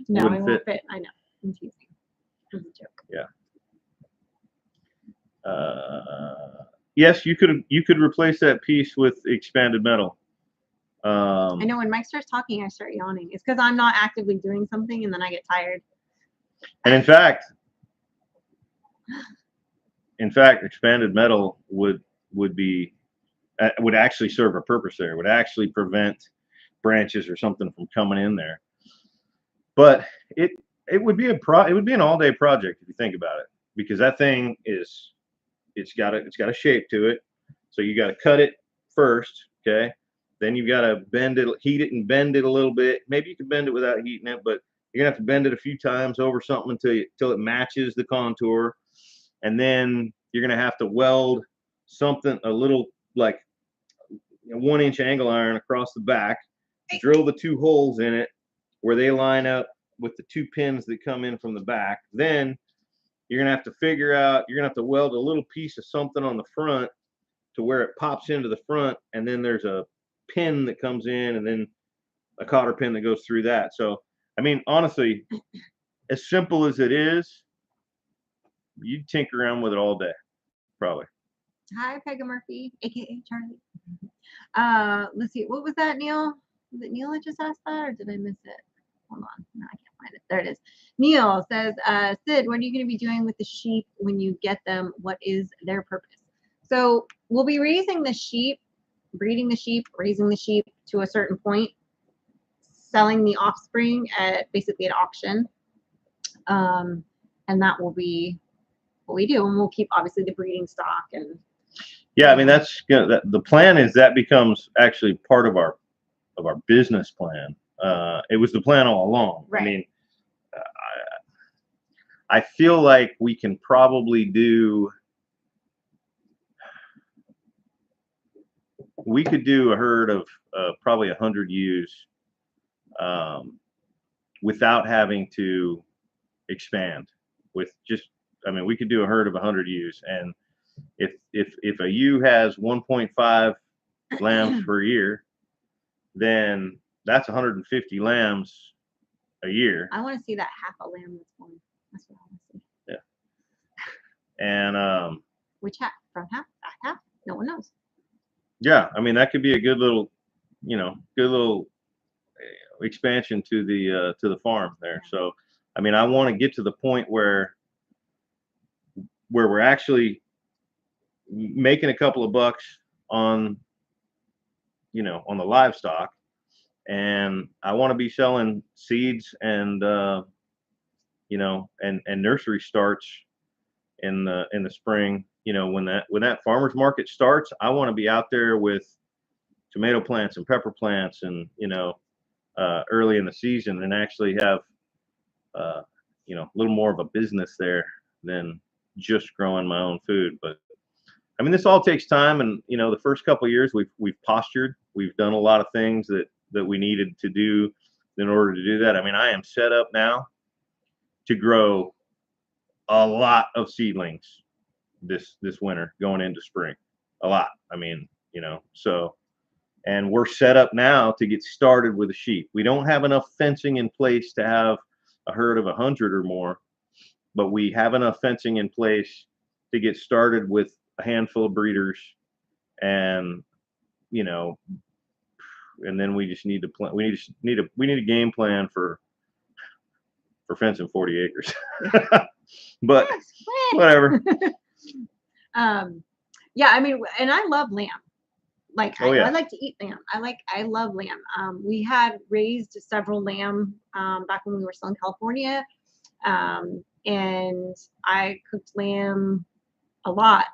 no, it won't fit. I know. I'm teasing. It's a joke. Yeah. Yes, you could replace that piece with expanded metal. I know when Mike starts talking, I start yawning. It's because I'm not actively doing something, and then I get tired. And in fact, expanded metal would actually serve a purpose there. It would actually prevent branches or something from coming in there. But it would be an all-day project if you think about it, because that thing it's got a shape to it. So you got to cut it first, okay? Then you've got to bend it, heat it, and bend it a little bit. Maybe you can bend it without heating it, but you're gonna have to bend it a few times over something until it matches the contour, and then you're gonna have to weld something a little like a 1-inch angle iron across the back, drill the 2 holes in it where they line up with the 2 pins that come in from the back. Then you're gonna have to weld a little piece of something on the front to where it pops into the front, and then there's a pin that comes in, and then a cotter pin that goes through that. So, I mean, honestly, as simple as it is, you'd tinker around with it all day, probably. Hi, Peggy Murphy, aka Charlie. Let's see, what was that, Neil? Was it Neil that just asked that, or did I miss it? Hold on, no, I can't find it. There it is. Neil says, Sid, what are you going to be doing with the sheep when you get them? What is their purpose? So we'll be raising the sheep, breeding the sheep, raising the sheep to a certain point, selling the offspring at basically an auction. And that will be what we do. And we'll keep obviously the breeding stock. And yeah, I mean, the plan is that becomes actually part of our business plan. It was the plan all along. Right. I mean, I feel like we can probably do a herd of probably 100 ewes without having to expand. We could do a herd of 100 ewes, and if a ewe has 1.5 lambs per year, then that's 150 lambs a year. I want to see that half a lamb that's born. That's what I want to see. Yeah. And which half? Front half? Back half? No one knows. Yeah, I mean, that could be a good little expansion to the farm there. So, I mean, I want to get to the point where we're actually making a couple of bucks on on the livestock, and I want to be selling seeds and and nursery starts in the spring. When that farmers market starts, I want to be out there with tomato plants and pepper plants, and early in the season, and actually have a little more of a business there than just growing my own food. But I mean, this all takes time, and the first couple of years we've postured, we've done a lot of things that we needed to do in order to do that. I mean, I am set up now to grow a lot of seedlings this winter going into spring. A lot. I mean, so And we're set up now to get started with the sheep. We don't have enough fencing in place to have a herd of 100 or more, but we have enough fencing in place to get started with a handful of breeders, and you know, and then we just need to plan. We need a game plan for fencing 40 acres. But whatever. Yeah, I mean, and I love lamb. Like Oh, yeah. I like to eat lamb. I love lamb. We had raised several lamb back when we were still in California, and I cooked lamb a lot.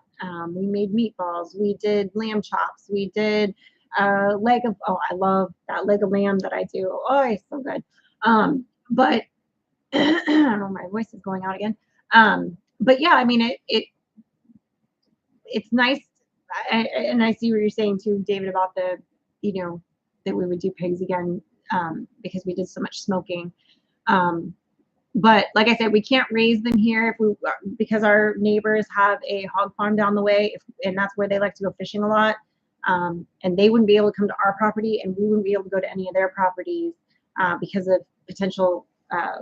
We made meatballs. We did lamb chops. We did leg of. Oh, I love that leg of lamb that I do. Oh, it's so good. But I don't know. My voice is going out again. But yeah, I mean it's nice. And I see what you're saying too, David, about the, that we would do pigs again because we did so much smoking. But like I said, we can't raise them here because our neighbors have a hog farm down the way, and that's where they like to go fishing a lot. And they wouldn't be able to come to our property, and we wouldn't be able to go to any of their properties because of potential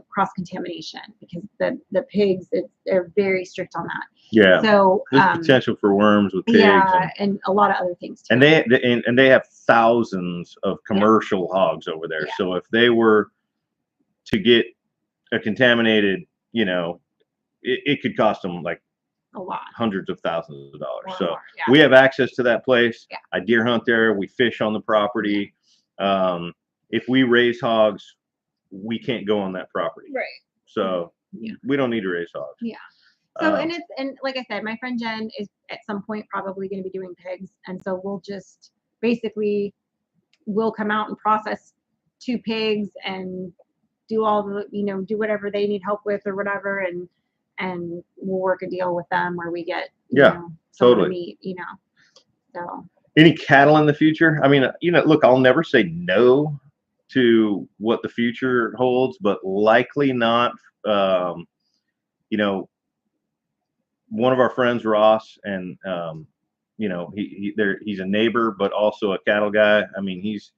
cross contamination. Because the pigs, they're very strict on that. Yeah. So there's potential for worms with pigs. Yeah, and a lot of other things too. And they have thousands of commercial hogs over there. Yeah. So if they were to get a contaminated, it could cost them like a lot, hundreds of thousands of dollars. Or so more, yeah. we have access to that place. Yeah. I deer hunt there. We fish on the property. If we raise hogs, we can't go on that property. Right. So we don't need to raise hogs. Yeah. So and like I said, my friend Jen is at some point probably going to be doing pigs, and so we'll just basically come out and process 2 pigs and do all the do whatever they need help with or whatever, and we'll work a deal with them where we get some of the meat, So any cattle in the future? I mean, look, I'll never say no to what the future holds, but likely not. One of our friends, Ross, and he's a neighbor, but also a cattle guy. I mean, he's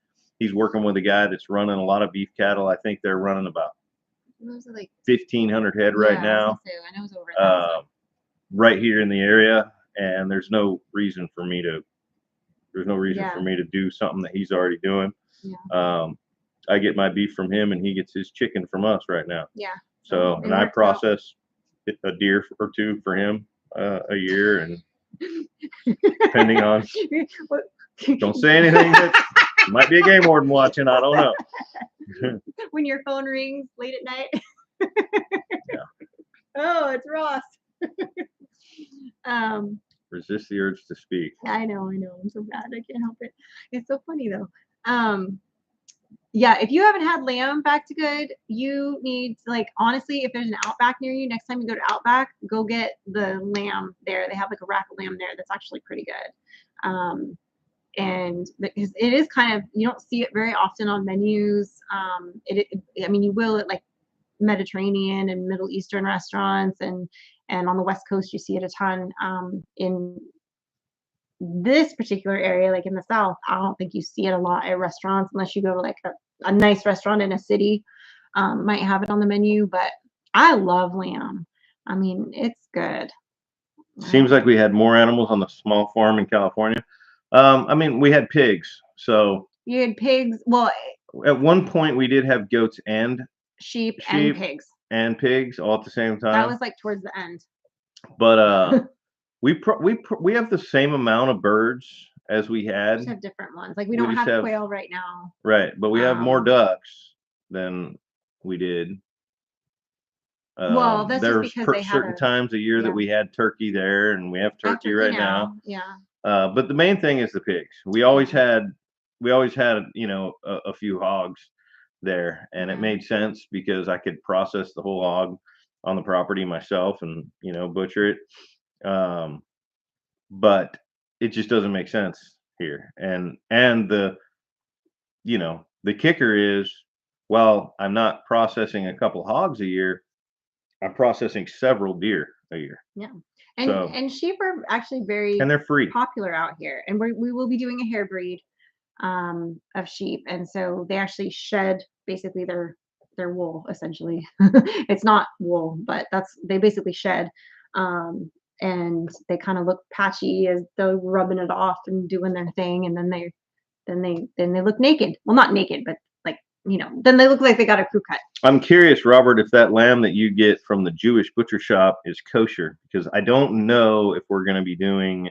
working with a guy that's running a lot of beef cattle. I think they're running about 1,500 head right now. I know it's over 1,000. Right here in the area, and there's no reason for me to do something that he's already doing. Yeah. I get my beef from him, and he gets his chicken from us right now. Yeah. So, and I process a deer or 2 for him a year, and depending on. Don't say anything. That might be a game warden watching. I don't know. When your phone rings late at night. Yeah. Oh, it's Ross. Resist the urge to speak. I know. I'm so bad. I can't help it. It's so funny though. Yeah, if you haven't had lamb back to good, you need to, honestly, if there's an Outback near you, next time you go to Outback, go get the lamb there. They have a rack of lamb there that's actually pretty good. And because it is kind of, you don't see it very often on menus. I mean, you will at Mediterranean and Middle Eastern restaurants, and on the West Coast you see it a ton. In this particular area, in the South, I don't think you see it a lot at restaurants unless you go to a nice restaurant in a city. Might have it on the menu, but I love lamb. I mean, it's good. Seems like we had more animals on the small farm in California. I mean, we had pigs. So you had pigs. Well, at one point we did have goats and sheep and pigs. And pigs all at the same time. That was towards the end. But we have the same amount of birds as we had. We just have different ones. We don't have quail right now. Right, but we have more ducks than we did. Well, that's just because they had certain times a year that we had turkey there, and we have turkey right now. Yeah. But the main thing is the pigs. We always had a few hogs there, and it made sense because I could process the whole hog on the property myself and butcher it. But it just doesn't make sense here. And the kicker is, well, I'm not processing a couple hogs a year. I'm processing several deer a year. Yeah. And sheep are actually very and they're free popular out here. And we will be doing a hair breed. of sheep, and so they actually shed basically their wool essentially. It's not wool, but they basically shed, and they kind of look patchy as though rubbing it off and doing their thing, and then they look naked. Well, not naked, but like then they look like they got a crew cut. I'm curious, Robert, if that lamb that you get from the Jewish butcher shop is kosher, because I don't know if we're going to be doing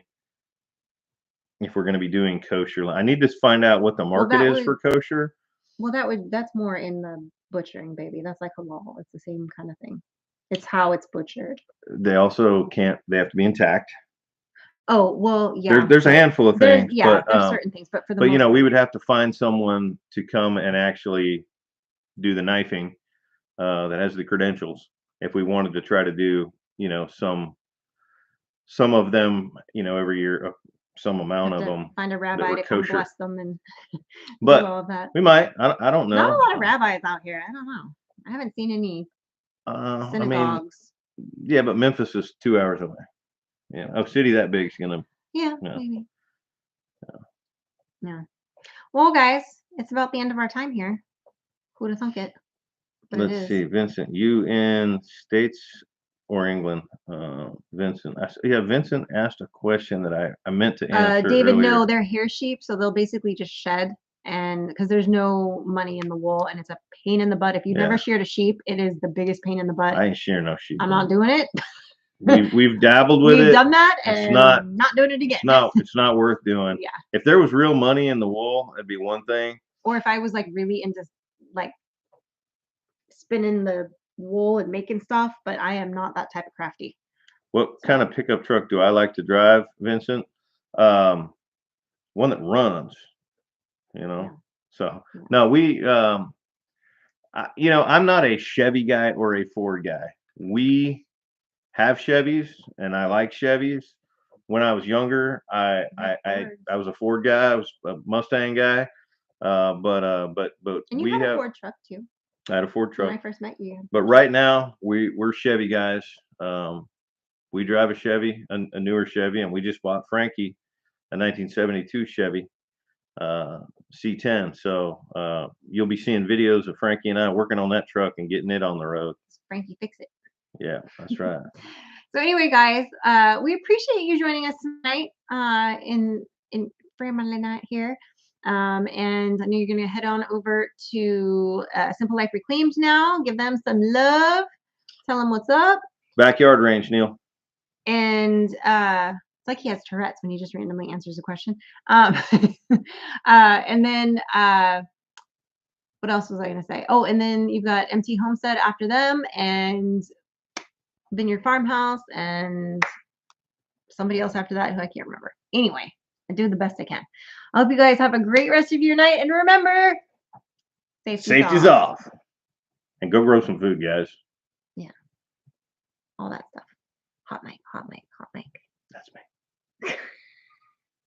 kosher. I need to find out what the market is for kosher. Well, that's more in the butchering, baby. That's like halal. It's the same kind of thing. It's how it's butchered. They also can't. They have to be intact. Oh, well, yeah. There's a handful of things, there's certain things, but for the but most we part, would have to find someone to come and actually do the knifing that has the credentials if we wanted to try to do some of them every year, some amount have of to them find a that rabbi were to come kosher. bless them and do But all of that. we might. I don't know. Not a lot of rabbis out here. I don't know. I haven't seen any I mean, synagogues. yeah, but Memphis is 2 hours away. Yeah, a city that big is gonna. Yeah, Yeah. maybe. Yeah. Well, guys, it's about the end of our time here. Who'd have thunk it? But it Let's is. see, Vincent. You in States or England? Vincent. Vincent asked a question that I meant to answer David, earlier. no, they're hair sheep, so they'll basically just shed, and because there's no money in the wool, and it's a pain in the butt. If you've never sheared a sheep, it is the biggest pain in the butt. I ain't shearing no sheep. I'm not doing it. We've dabbled with it. We've done that, It's and not doing it again. It's not worth doing. Yeah. If there was real money in the wool, it'd be one thing. Or if I was like really into like spinning the wool and making stuff, but I am not that type of crafty. What kind of pickup truck do I like to drive, Vincent? One that runs, Yeah. So no, I'm not a Chevy guy or a Ford guy. We have Chevys, and I like Chevys. When I was younger, I was a Ford guy. I was a Mustang guy. But and you we had a have. Ford truck too. I had a Ford truck When I first met you. But right now we're Chevy guys. We drive a Chevy, a newer Chevy, and we just bought Frankie a 1972 Chevy C10. So you'll be seeing videos of Frankie and I working on that truck and getting it on the road. Frankie, fix it. Yeah, that's right. So anyway, guys, we appreciate you joining us tonight in Family Night here. And I know you're going to head on over to Simple Life Reclaimed now. Give them some love. Tell them what's up. Backyard range, Neil. And it's like he has Tourette's when he just randomly answers a question. And then what else was I going to say? Oh, and then you've got MT Homestead after them, and Vineyard Farmhouse, and somebody else after that who I can't remember. Anyway, I do the best I can. I hope you guys have a great rest of your night, and remember, safety's off. And go grow some food, guys. Yeah, all that stuff. Hot mic, hot mic, hot mic. That's me.